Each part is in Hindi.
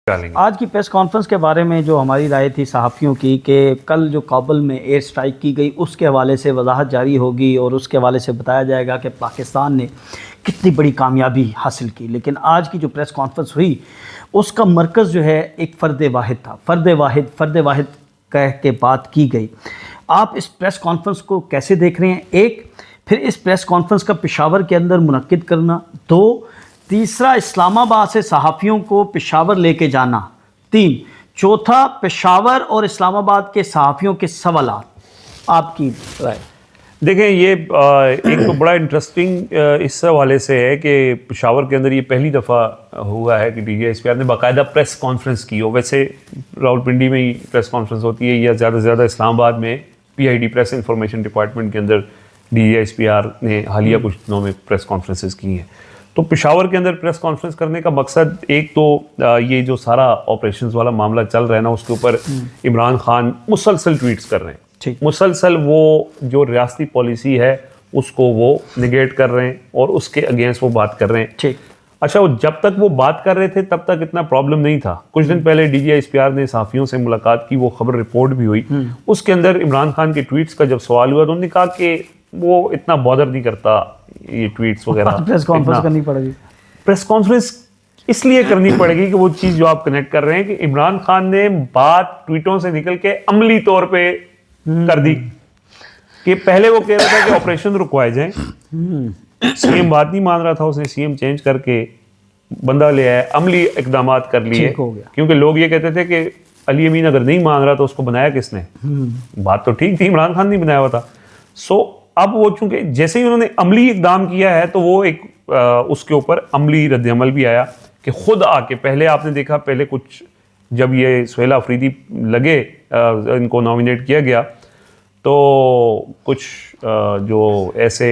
आज की प्रेस कॉन्फ्रेंस के बारे में जो हमारी राय थी सहाफ़ियों की कि कल जो काबुल में एयर स्ट्राइक की गई उसके हवाले से वजाहत जारी होगी और उसके हवाले से बताया जाएगा कि पाकिस्तान ने कितनी बड़ी कामयाबी हासिल की। लेकिन आज की जो प्रेस कॉन्फ्रेंस हुई उसका मरकज़ जो है एक फ़र्द वाहिद था। फ़र्द वाहिद कह के बात की गई। आप इस प्रेस कॉन्फ्रेंस को कैसे देख रहे हैं? एक, फिर इस प्रेस कॉन्फ्रेंस का पेशावर के अंदर मुनक्किद करना। दो, तीसरा, इस्लामाबाद से सहाफ़ियों को पेशावर लेके जाना। तीन, चौथा, पेशावर और इस्लामाबाद के सहाफ़ियों के सवालात। आपकी राय? देखें, ये एक तो बड़ा इंटरेस्टिंग इस हवाले से है कि पेशावर के अंदर ये पहली दफ़ा हुआ है कि DGISPR ने बाकायदा प्रेस कॉन्फ्रेंस की हो। वैसे रावलपिंडी में ही प्रेस कॉन्फ्रेंस होती है या ज़्यादा से ज़्यादा इस्लामाबाद में PID प्रेस इंफॉर्मेशन डिपार्टमेंट के अंदर DGISPR ने हालिया कुछ दिनों में प्रेस कॉन्फ्रेंसेस की हैं। तो पेशावर के अंदर प्रेस कॉन्फ्रेंस करने का मकसद एक तो ये जो सारा ऑपरेशंस वाला मामला चल रहा है ना, उसके ऊपर इमरान खान मुसलसल ट्वीट्स कर रहे हैं। मुसलसल वो जो रियासती पॉलिसी है उसको वो निगेट कर रहे हैं और उसके अगेंस्ट वो बात कर रहे हैं। ठीक। अच्छा, वो जब तक वो बात कर रहे थे तब तक इतना प्रॉब्लम नहीं था। कुछ दिन पहले DGISPR ने सहाफ़ियों से मुलाकात की, वो खबर रिपोर्ट भी हुई। उसके अंदर इमरान खान के ट्वीट्स का जब सवाल हुआ तो उन्होंने कहा कि वो इतना बॉदर नहीं करता ये ट्वीट्स वगैरह। प्रेस कॉन्फ्रेंस करनी पड़ेगी। प्रेस कॉन्फ्रेंस इसलिए करनी पड़ेगी कि वो चीज़ जो आप कनेक्ट कर रहे हैं कि इमरान खान ने बात ट्वीटों से निकल के अमली तौर पे कर दी कि पहले वो कह रहा था कि ऑपरेशन रुकवाए जाएं। CM बात नहीं मान रहा था, उसने CM चेंज करके बंदा ले आया, अमली इकदाम कर लिए। क्योंकि लोग ये कहते थे कि अली अमीन अगर नहीं मान रहा तो उसको बनाया किसने? बात तो ठीक थी, इमरान खान नहीं बनाया हुआ था। सो अब वो चूंकि जैसे ही उन्होंने अमली इकदाम किया है तो वो एक उसके ऊपर अमली रद्द-ए-अमल भी आया कि खुद आके, पहले आपने देखा, पहले कुछ जब ये सुहेल अफरीदी लगे, इनको नॉमिनेट किया गया तो कुछ जो ऐसे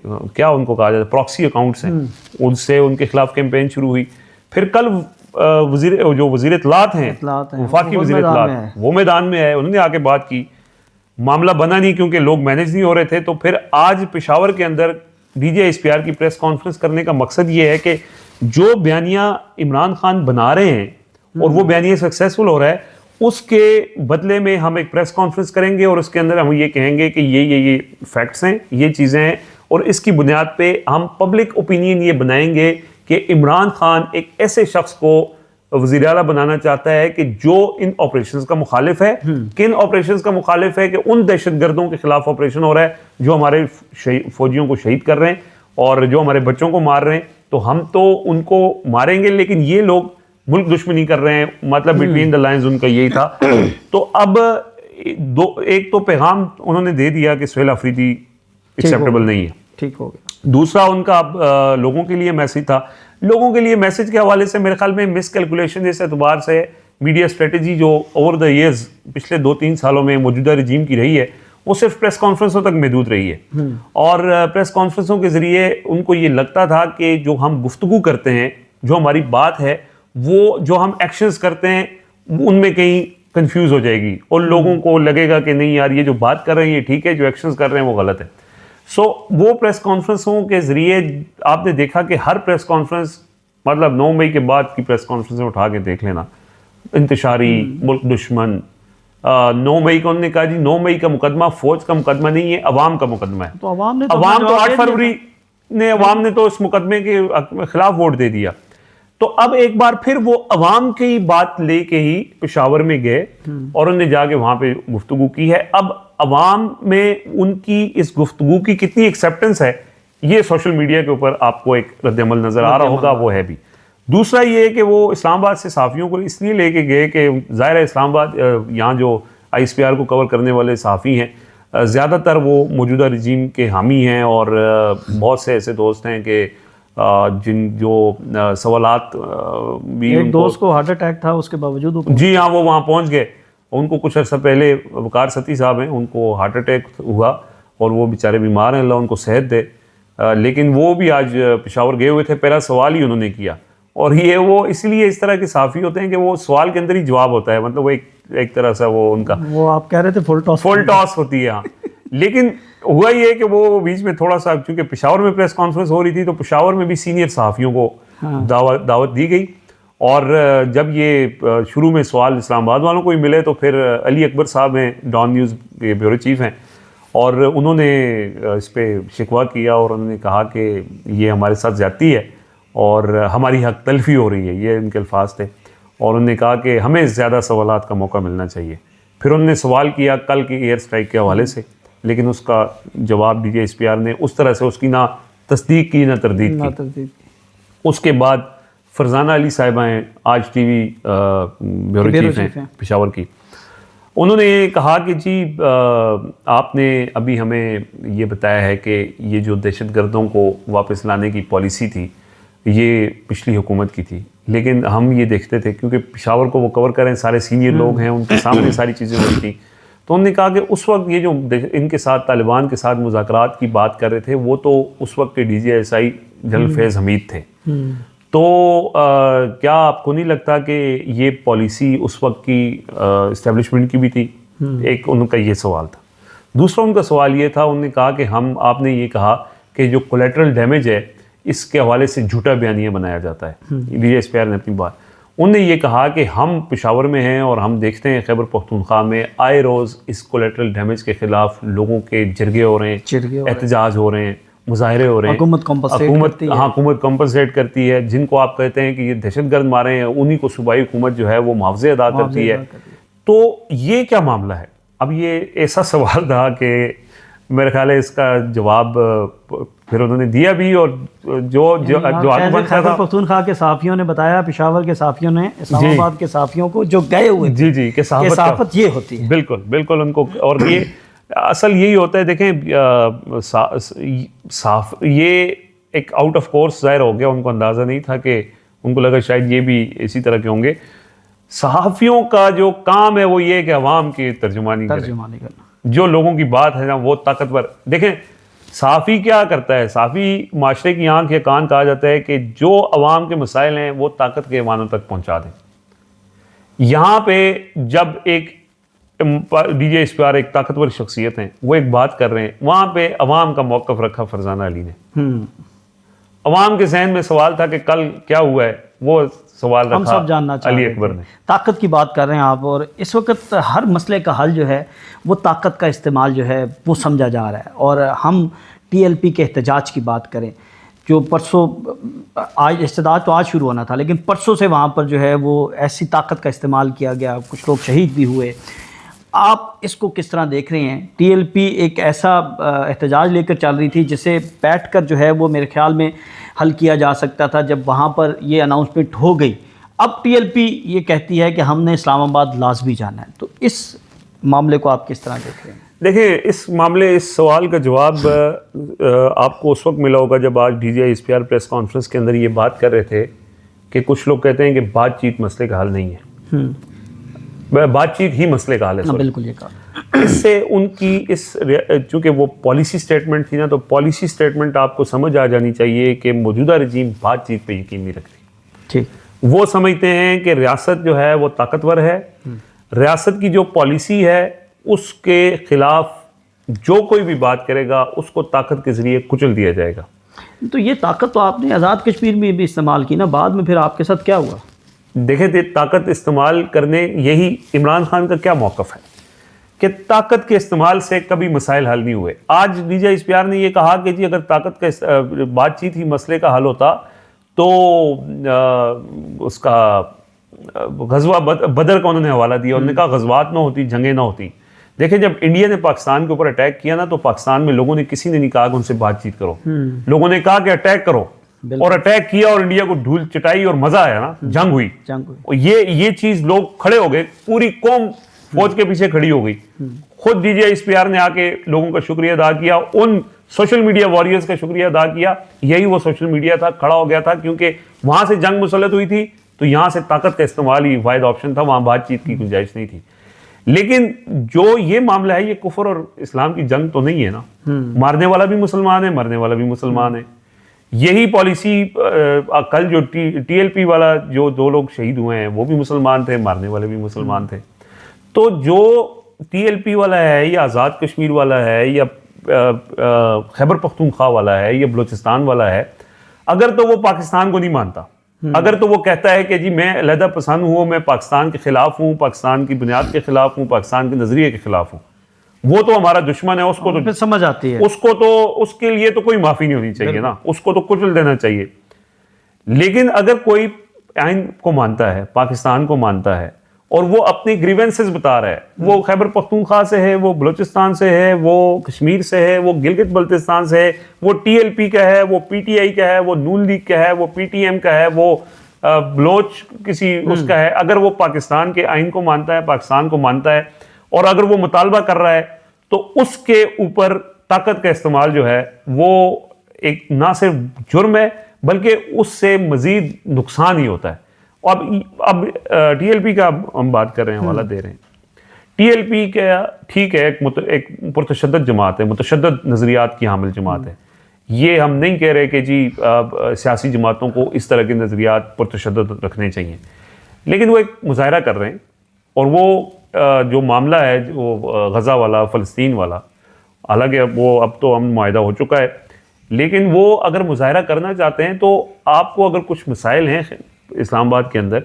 क्या उनको कहा जाता है, प्रॉक्सी अकाउंट्स हैं, उनसे उनके खिलाफ कैंपेन शुरू हुई। फिर कल वज़ीर इत्तलात हैं, वफाकी वज़ीर इत्तलात, वो मैदान में आए, उन्होंने आके बात की। मामला बना नहीं क्योंकि लोग मैनेज नहीं हो रहे थे। तो फिर आज पेशावर के अंदर DGISPR की प्रेस कॉन्फ्रेंस करने का मकसद ये है कि जो बयानिया इमरान खान बना रहे हैं और वो बयानिया सक्सेसफुल हो रहा है, उसके बदले में हम एक प्रेस कॉन्फ्रेंस करेंगे और उसके अंदर हम ये कहेंगे कि ये फैक्ट्स हैं, ये चीज़ें हैं, और इसकी बुनियाद पे हम पब्लिक ओपिनियन ये बनाएंगे कि इमरान खान एक ऐसे शख्स को वज़ीर आला बनाना चाहता है कि जो इन ऑपरेशंस का मुखालिफ है। किन ऑपरेशंस का मुखालिफ है? कि उन दहशतगर्दों के खिलाफ ऑपरेशन हो रहा है जो हमारे फौजियों को शहीद कर रहे हैं और जो हमारे बच्चों को मार रहे हैं। तो हम तो उनको मारेंगे, लेकिन ये लोग मुल्क दुश्मनी कर रहे हैं, मतलब बिटवीन द लाइन्स उनका यही था। तो अब एक तो पैगाम उन्होंने दे दिया कि सुहेल अफरीदी एक्सेप्टेबल नहीं है। ठीक हो गया। दूसरा उनका लोगों के लिए मैसेज था। लोगों के लिए मैसेज के हवाले से मेरे ख्याल में मिसकैलकुलेशन इस एतबार से मीडिया स्ट्रेटजी जो ओवर द ईयर्स पिछले 2-3 सालों में मौजूदा रजीम की रही है, वो सिर्फ प्रेस कॉन्फ्रेंसों तक महदूद रही है। और प्रेस कॉन्फ्रेंसों के ज़रिए उनको ये लगता था कि जो हम गुफ्तगू करते हैं, जो हमारी बात है, वो जो हम एक्शंस करते हैं उनमें कहीं कंफ्यूज हो जाएगी और लोगों को लगेगा कि नहीं यार, ये जो बात कर रहे हैं ये ठीक है, जो एक्शंस कर रहे हैं वो गलत है। वो प्रेस कॉन्फ्रेंसों के ज़रिए आपने देखा कि हर प्रेस कॉन्फ्रेंस, मतलब 9 मई के बाद की प्रेस कॉन्फ्रेंस उठा के देख लेना, इंतशारी, मुल्क दुश्मन। 9 मई को उन्होंने कहा जी 9 मई का मुकदमा फौज का मुकदमा नहीं है, अवाम का मुकदमा है। तो अवाम ने 8 फरवरी ने अवाम ने तो इस मुकदमे के खिलाफ वोट दे दिया। तो अब एक बार फिर वो अवाम की बात लेके ही पेशावर में गए और उन्होंने जाके वहां पे गुफ्तगू की है। अब अवाम में उनकी इस गुफ्तगू की कितनी एक्सेप्टेंस है, ये सोशल मीडिया के ऊपर आपको एक रद्द-ए-अमल नजर आ रहा होगा, वो है भी। दूसरा ये है कि वो इस्लामाबाद से सहाफ़ियों को इसलिए लेके गए कि ज़ाहिर है इस्लामाबाद, यहाँ जो ISPR को कवर करने वाले सहाफ़ी हैं, ज़्यादातर वो मौजूदा रजीम के हामी हैं और बहुत से ऐसे दोस्त हैं कि जिन जो सवालात भी, एक दोस्त को हार्ट अटैक था, उसके बावजूद जी हाँ वो वहाँ पहुँच गए। उनको कुछ अर्सा पहले, वकार सती साहब हैं, उनको हार्ट अटैक हुआ और वो बेचारे बीमार हैं, अल्लाह उनको सेहत दे। लेकिन वो भी आज पेशावर गए हुए थे। पहला सवाल ही उन्होंने किया, और ये वो इसलिए इस तरह के सहाफ़ी होते हैं कि वो सवाल के अंदर ही जवाब होता है, मतलब वो एक तरह से वो उनका, वो आप कह रहे थे फुल टॉस होती है। हाँ, लेकिन हुआ ये कि वो बीच में थोड़ा सा, क्योंकि पेशावर में प्रेस कॉन्फ्रेंस हो रही थी तो पेशावर में भी सीनियर सहाफ़ियों को दावत दी गई और जब ये शुरू में सवाल इस्लामाबाद वालों को ही मिले तो फिर अली अकबर साहब हैं, डॉन न्यूज़ के ब्यूरो चीफ हैं, और उन्होंने इस पर शिकवा किया और उन्होंने कहा कि ये हमारे साथ ज़्यादती है और हमारी हक तलफी हो रही है, ये उनके अल्फाज थे। और उन्होंने कहा कि हमें ज़्यादा सवालात का मौका मिलना चाहिए। फिर उन्होंने सवाल किया कल की एयर स्ट्राइक के हवाले से, लेकिन उसका जवाब DGSPR ने उस तरह से उसकी ना तस्दीक की ना तरदीद की। उसके बाद फरजाना अली साहिबा हैं, आज TV ब्यूरो चीफ हैं पेशावर की, उन्होंने कहा कि जी आपने अभी हमें ये बताया है कि ये जो दहशतगर्दों को वापस लाने की पॉलिसी थी ये पिछली हुकूमत की थी, लेकिन हम ये देखते थे क्योंकि पेशावर को वो कवर करें, सारे सीनियर लोग हैं, उनके सामने सारी चीज़ें हुई थी। तो उन्होंने कहा कि उस वक्त ये जो इनके साथ तालिबान के साथ मुज़ाकरात की बात कर रहे थे वो तो उस वक्त के DGSI जनरल फैज़ हमीद थे। तो क्या आपको नहीं लगता कि ये पॉलिसी उस वक्त की इस्टेब्लिशमेंट की भी थी? एक उनका ये सवाल था। दूसरा उनका सवाल ये था, उन्होंने कहा कि आपने ये कहा कि जो कोलेटरल डैमेज है इसके हवाले से झूठा बयानिया बनाया जाता है। DGSPR ने अपनी बात, उन्होंने ये कहा कि हम पेशावर में हैं और हम देखते हैं खैबर पख्तूनख्वा में आए रोज़ इस कोलेटरल डैमेज के ख़िलाफ़ लोगों के जरगे हो रहे हैं, एहतजाज हो रहे हैं, मुजाहरे हो रहे हैं। हुकूमत कॉम्पनसेट करती है। जिनको आप कहते हैं कि ये दहशतगर्द मारे हैं उन्हीं को सूबाई हुकूमत जो है वो मुआवजे अदा करती है। तो ये क्या मामला है? अब ये ऐसा सवाल था कि मेरे ख्याल है इसका जवाब फिर उन्होंने दिया भी, और जो खैबर पख्तूनख्वा के सहाफ़ियों ने बताया, पेशावर के सहाफ़ियों ने इस्लामाबाद के सहाफ़ियों को जो गए हुए जी कि सहाफ़त ये होती है। बिल्कुल उनको, और ये असल यही होता है। देखें ये एक आउट ऑफ कोर्स ज़ाहिर हो गया, उनको अंदाज़ा नहीं था कि उनको लगा शायद ये भी इसी तरह के होंगे। सहाफ़ियों का जो काम है वो ये है कि अवाम की तर्जुमानी करना, जो लोगों की बात है ना वो ताकतवर। देखें सहाफ़ी क्या करता है, सहाफ़ी माशरे की आंख या कान कहा जाता है कि जो अवाम के मसाइल हैं वो ताकत के ऐवानों तक पहुँचा दें। यहाँ पे जब एक DGSPR एक ताकतवर शख्सियत हैं, वो एक बात कर रहे हैं, वहाँ पे अवाम का मौक़िफ़ रखा फरजाना अली ने। अवाम के जहन में सवाल था कि कल क्या हुआ है, वो सवाल रखा, हम सब जानना चाहते हैं। अली अकबर ने ताकत की बात कर रहे हैं आप, और इस वक्त हर मसले का हल जो है वो ताकत का इस्तेमाल जो है वो समझा जा रहा है। और हम TLP के एहतजाज की बात करें, जो परसों, आज एहतजाज तो आज शुरू होना था लेकिन परसों से वहाँ पर जो है वो ऐसी ताकत का इस्तेमाल किया गया, कुछ लोग शहीद भी हुए। आप इसको किस तरह देख रहे हैं? TLP एक ऐसा एहतजाज लेकर चल रही थी जिसे बैठकर जो है वो मेरे ख्याल में हल किया जा सकता था जब वहाँ पर ये अनाउंसमेंट हो गई। अब TLP ये कहती है कि हमने इस्लामाबाद लाजमी जाना है। तो इस मामले को आप किस तरह देख रहे हैं? देखिए इस सवाल का जवाब आपको उस वक्त मिला होगा जब आज DGSPR प्रेस कॉन्फ्रेंस के अंदर ये बात कर रहे थे कि कुछ लोग कहते हैं कि बातचीत मसले का हल नहीं है। बातचीत ही मसले का हल है। बिल्कुल ये कहा। इससे उनकी चूँकि वो पॉलिसी स्टेटमेंट थी ना, तो पॉलिसी स्टेटमेंट आपको समझ आ जानी चाहिए कि मौजूदा रजीम बातचीत पे यकीन नहीं रखती। ठीक, वो समझते हैं कि रियासत जो है वो ताकतवर है, रियासत की जो पॉलिसी है उसके खिलाफ जो कोई भी बात करेगा उसको ताकत के ज़रिए कुचल दिया जाएगा। तो ये ताकत तो आपने आज़ाद कश्मीर में भी इस्तेमाल की ना, बाद में फिर आपके साथ क्या हुआ? देखें ताकत इस्तेमाल करने, यही इमरान खान का क्या मौक़िफ़ है कि ताकत के इस्तेमाल से कभी मसाइल हल नहीं हुए। आज DGSPR ने यह कहा कि जी अगर ताकत का बातचीत ही मसले का हल होता तो उसका गज़वा बदर का उन्होंने हवाला दिया। उन्होंने कहा गज़वात ना होती, जंगें ना होती। देखें जब इंडिया ने पाकिस्तान के ऊपर अटैक किया ना, तो पाकिस्तान में लोगों ने किसी ने नहीं कहा कि उनसे बातचीत करो, लोगों ने कहा कि अटैक करो, और अटैक किया और इंडिया को धूल चटाई और मजा आया ना, जंग हुई। और ये चीज लोग खड़े हो गए, पूरी कौम फौज के पीछे खड़ी हो गई। खुद DGSPR ने आके लोगों का शुक्रिया अदा किया, उन सोशल मीडिया वॉरियर्स का शुक्रिया अदा किया। यही वो सोशल मीडिया था, खड़ा हो गया था, क्योंकि वहां से जंग मुसल्लत हुई थी तो यहां से ताकत का इस्तेमाल ही वाहिद ऑप्शन था, वहां बातचीत की गुंजाइश नहीं थी। लेकिन जो ये मामला है, ये कुफर और इस्लाम की जंग तो नहीं है ना। मारने वाला भी मुसलमान है, मरने वाला भी मुसलमान है। यही पॉलिसी कल जो TLP वाला जो 2 लोग शहीद हुए हैं वो भी मुसलमान थे, मारने वाले भी मुसलमान थे। तो जो TLP वाला है या आज़ाद कश्मीर वाला है या खैबर पख्तूनख्वा वाला है या बलूचिस्तान वाला है, अगर तो वो पाकिस्तान को नहीं मानता, अगर तो वो कहता है कि जी मैं अलहदा पसंद हूँ, मैं पाकिस्तान के खिलाफ हूँ, पाकिस्तान की बुनियाद के खिलाफ हूँ, पाकिस्तान के नजरिए के खिलाफ हूँ, वो तो हमारा दुश्मन है, उसको तो फिर समझ आती है। उसको तो उसके लिए तो कोई माफी नहीं होनी चाहिए ना, उसको तो कुचल देना चाहिए। लेकिन अगर कोई आइन को मानता है, पाकिस्तान को मानता है, और वो अपनी ग्रीवेंसेस बता रहा है, वो खैबर पख्तूनख्वा से है, वो बलूचिस्तान से है, वो कश्मीर से है, वो गिलगित बल्तिस्तान से है, वो टीएलपी का है, वो पीटीआई का है, वो नून लीग का है, वो पीटीएम का है, वो बलोच किसी उसका है, अगर वो पाकिस्तान के आइन को मानता है, पाकिस्तान को मानता है, और अगर वो मुतालबा कर रहा है, तो उसके ऊपर ताकत का इस्तेमाल जो है वो एक ना सिर्फ जुर्म है बल्कि उससे मजीद नुकसान ही होता है। अब टीएलपी का हम बात कर रहे हैं, हवाला दे रहे हैं। टीएलपी का ठीक है, एक पुरतशद्दद जमात है, मुतशद्दद नज़रियात की हामिल जमात है। ये हम नहीं कह रहे कि जी सियासी जमातों को इस तरह के नज़रियात पुरतशद्दद रखने चाहिए, लेकिन वो एक मुजाहरा कर रहे हैं, और वो जो मामला है वो गज़ा वाला, फ़लस्तीन वाला, हालांकि अब तो अमन मुआहिदा हो चुका है, लेकिन वो अगर मुजाहरा करना चाहते हैं तो आपको अगर कुछ मसाइल हैं इस्लामाबाद के अंदर,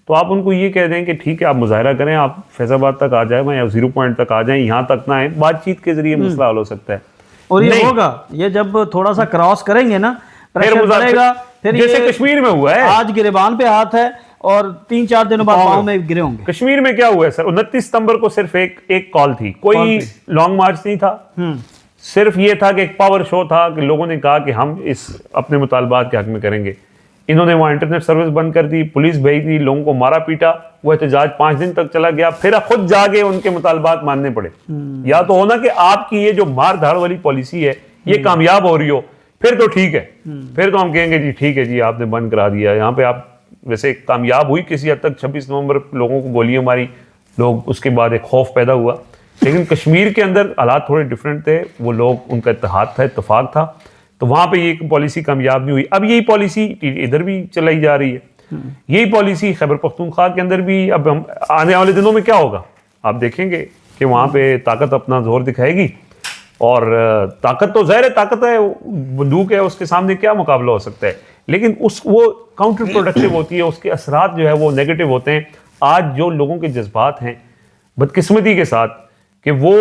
तो आप उनको ये कह दें कि ठीक है आप मुजाहरा करें, आप फैज़ाबाद तक आ जाए या 0 पॉइंट तक आ जाएं, यहाँ तक ना आए, बातचीत के जरिए मसला हल हो सकता है। और ये होगा, ये जब थोड़ा सा क्रॉस करेंगे ना, प्रेशर बढ़ेगा, फिर जैसे कश्मीर में हुआ है, आज गिरेबान पे हाथ है और 3-4 दिनों बाद पाँव में गिरे होंगे। कश्मीर में क्या हुआ है सर, 29 सितंबर को सिर्फ एक कॉल थी, कोई लॉन्ग मार्च नहीं था, सिर्फ ये था कि एक पावर शो था कि लोगों ने कहा कि हम इस अपने मुतालबात के हक में करेंगे। इन्होंने वहाँ इंटरनेट सर्विस बंद कर दी, पुलिस भेज दी, लोगों को मारा पीटा, वो एहतजाज 5 दिन तक चला गया, फिर खुद जाके उनके मुतालबात मानने पड़े। या तो होना कि आपकी ये जो मार धाड़ वाली पॉलिसी है ये कामयाब हो रही हो, फिर तो ठीक है, फिर तो हम कहेंगे जी ठीक है जी आपने बंद करा दिया। यहाँ पे आप वैसे कामयाब हुई किसी हद तक, 26 नवंबर लोगों को गोलियां मारी, लोग उसके बाद एक खौफ पैदा हुआ, लेकिन कश्मीर के अंदर हालात थोड़े डिफरेंट थे, वो लोग उनका इत्तेहाद था, इत्तेफाक था, तो वहाँ पे ये पॉलिसी कामयाब नहीं हुई। अब यही पॉलिसी इधर भी चलाई जा रही है, यही पॉलिसी खैबर पख्तूनख्वा के अंदर भी। अब हम आने वाले दिनों में क्या होगा आप देखेंगे कि वहाँ पे ताकत अपना जोर दिखाएगी, और ताकत तो ज़ाहिर है, ताकत है, बंदूक है, उसके सामने क्या मुकाबला हो सकता है, लेकिन वो काउंटर प्रोडक्टिव होती है, उसके असरात जो है वो नेगेटिव होते हैं। आज जो लोगों के जज्बात हैं बदकिस्मती के साथ कि वो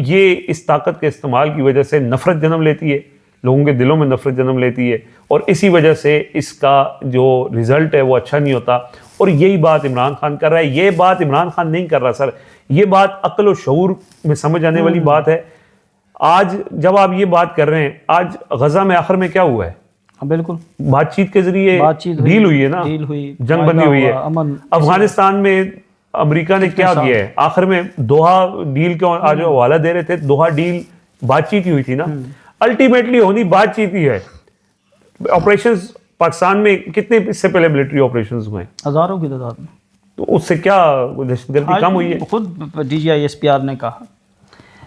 ये इस ताकत के इस्तेमाल की वजह से नफरत जन्म लेती है, लोगों के दिलों में नफरत जन्म लेती है, और इसी वजह से इसका जो रिजल्ट है वो अच्छा नहीं होता। और यही बात इमरान खान कर रहा है, ये बात इमरान खान नहीं कर रहा सर, ये बात अक्ल और शऊर में समझ आने वाली बात है। आज जब आप ये बात कर रहे हैं, आज गजा में आखिर में क्या हुआ है, बिल्कुल बातचीत के जरिए डील हुई है ना, डील हुई, जंग बंदी हुई है। अफगानिस्तान में अमेरिका ने क्या किया है, आखिर में दोहा डील का आज हवाला दे रहे थे, दोहा डील बातचीत ही हुई थी ना, अल्टीमेटली होनी बातचीत ही है। ऑपरेशंस पाकिस्तान में कितने इससे पहले मिलिट्री ऑपरेशंस हुए, हजारों की तादाद में, तो उससे क्या दहशतगर्दी कम हुई है? खुद DGISPR ने कहा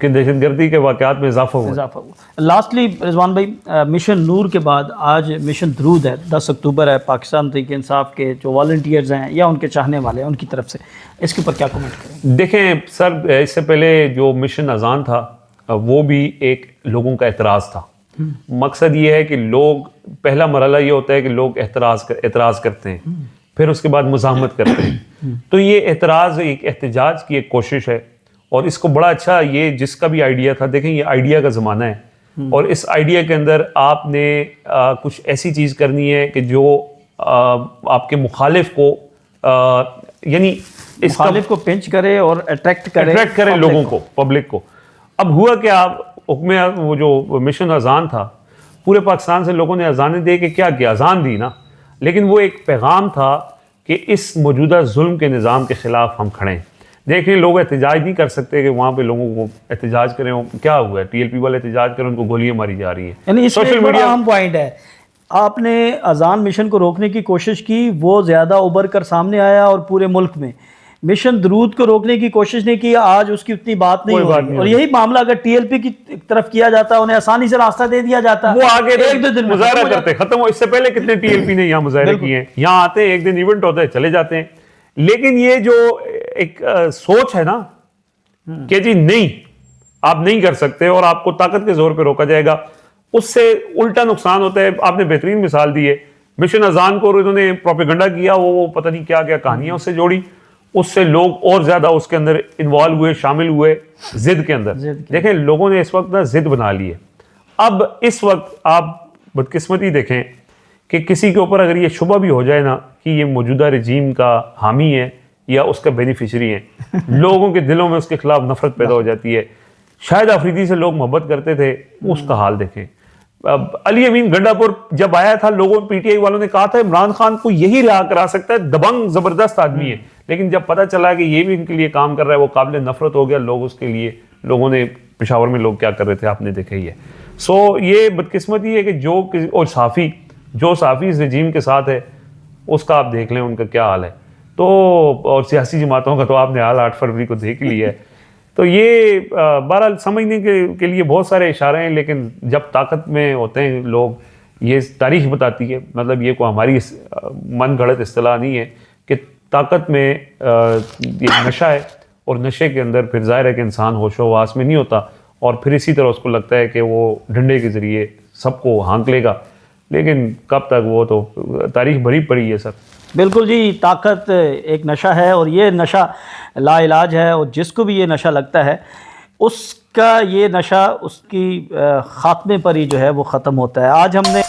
कि दहशतगर्दी के वाकयात में इजाफा हुआ। लास्टली रिजवान भाई, मिशन नूर के बाद आज मिशन दरूद है, 10 अक्टूबर है, पाकिस्तान तहरीक इंसाफ के जो वॉलंटियर्स हैं या उनके चाहने वाले हैं उनकी तरफ से, इसके ऊपर क्या कमेंट करें? देखें सर, इससे पहले जो मिशन अजान था वो भी एक लोगों का एतराज़ था। मकसद ये है कि लोग, पहला मरहला ये होता है कि लोग एतराज़ करते हैं, फिर उसके बाद मुज़ाहमत करते हैं। तो ये एतराज़ एक एहतजाज की एक कोशिश है, और इसको बड़ा अच्छा, ये जिसका भी आइडिया था, देखें ये आइडिया का ज़माना है, और इस आइडिया के अंदर आपने कुछ ऐसी चीज़ करनी है कि जो आपके मुखालिफ को यानी मुखालिफ को पिंच करे और अट्रैक्ट करे लोगों को, पब्लिक को। अब हुआ कि आप हुक्म, वो जो मिशन अजान था, पूरे पाकिस्तान से लोगों ने अजानें दे के क्या किया, अजान दी ना, लेकिन वो एक पैगाम था कि इस मौजूदा जुल्म के निज़ाम के ख़िलाफ़ हम खड़े हैं। देखिए लोग एहतजाज नहीं कर सकते कि वहाँ पे लोगों को एहतजाज करें, क्या हुआ है, TLP वाले एहतजाज करें, उनको गोलियां मारी जा रही हैं। यानी सोशल मीडिया अहम पॉइंट है, आपने अजान मिशन को रोकने की कोशिश की, वो ज़्यादा उभर कर सामने आया, और पूरे मुल्क में मिशन दरूद को रोकने की कोशिश नहीं की, आज उसकी उतनी बात नहीं हो रही। और यही मामला अगर TLP की तरफ किया जाता, उन्हें आसानी से रास्ता दे दिया जाता, वो आगे 1-2 दिन मुजाहरा करते, खत्म हो। इससे पहले कितने TLP ने यहाँ मुजाहरे किए हैं, यहाँ आते हैं, एक दिन इवेंट होता है, चले जाते हैं। लेकिन ये जो एक सोच है ना कि जी नहीं, आप नहीं कर सकते और आपको ताकत के जोर पे रोका जाएगा, उससे उल्टा नुकसान होता है। आपने बेहतरीन मिसाल दी है, मिशन अजान को उन्होंने प्रोपेगेंडा किया, वो पता नहीं क्या क्या कहानियां उससे जोड़ी, उससे लोग और ज्यादा उसके अंदर इन्वॉल्व हुए, शामिल हुए जिद के अंदर। देखें लोगों ने इस वक्त ना जिद बना ली है। अब इस वक्त आप बदकिस्मती देखें कि किसी के ऊपर अगर ये शुबा भी हो जाए ना कि ये मौजूदा रजीम का हामी है या उसका बेनिफिशरी है, लोगों के दिलों में उसके खिलाफ नफरत पैदा हो जाती है। शायद अफरीदी से लोग मोहब्बत करते थे, उसका हाल देखें। अब अली अमीन गंडापुर जब आया था, लोगों पीटीआई वालों ने कहा था इमरान खान को यही रिहा करा सकता है, दबंग जबरदस्त आदमी है। लेकिन जब पता चला कि ये भी इनके लिए काम कर रहा है, वो काबिल नफरत हो गया लोग उसके लिए। लोगों ने पेशावर में लोग क्या कर रहे थे आपने देखा ही है। सो ये बदकिस्मती है कि जो साफ़ी इस रजीम के साथ है, उसका आप देख लें उनका क्या हाल है। तो और सियासी जमातों का तो आपने हाल 8 फरवरी को देख लिया है। तो ये बहरहाल समझने के लिए बहुत सारे इशारे हैं, लेकिन जब ताकत में होते हैं लोग, ये तारीख बताती है, मतलब ये कोई हमारी मन गढ़ंत इस्तिलाह नहीं है कि ताकत में ये नशा है, और नशे के अंदर फिर जाहिर है कि इंसान होशो हवास में नहीं होता, और फिर इसी तरह उसको लगता है कि वो डंडे के ज़रिए सबको हाँक लेगा। लेकिन कब तक, वो तो तारीख भरी पड़ी है सर। बिल्कुल जी, ताकत एक नशा है और ये नशा लाइलाज है, और जिसको भी ये नशा लगता है उसका ये नशा उसकी खात्मे पर ही जो है वो ख़त्म होता है। आज हमने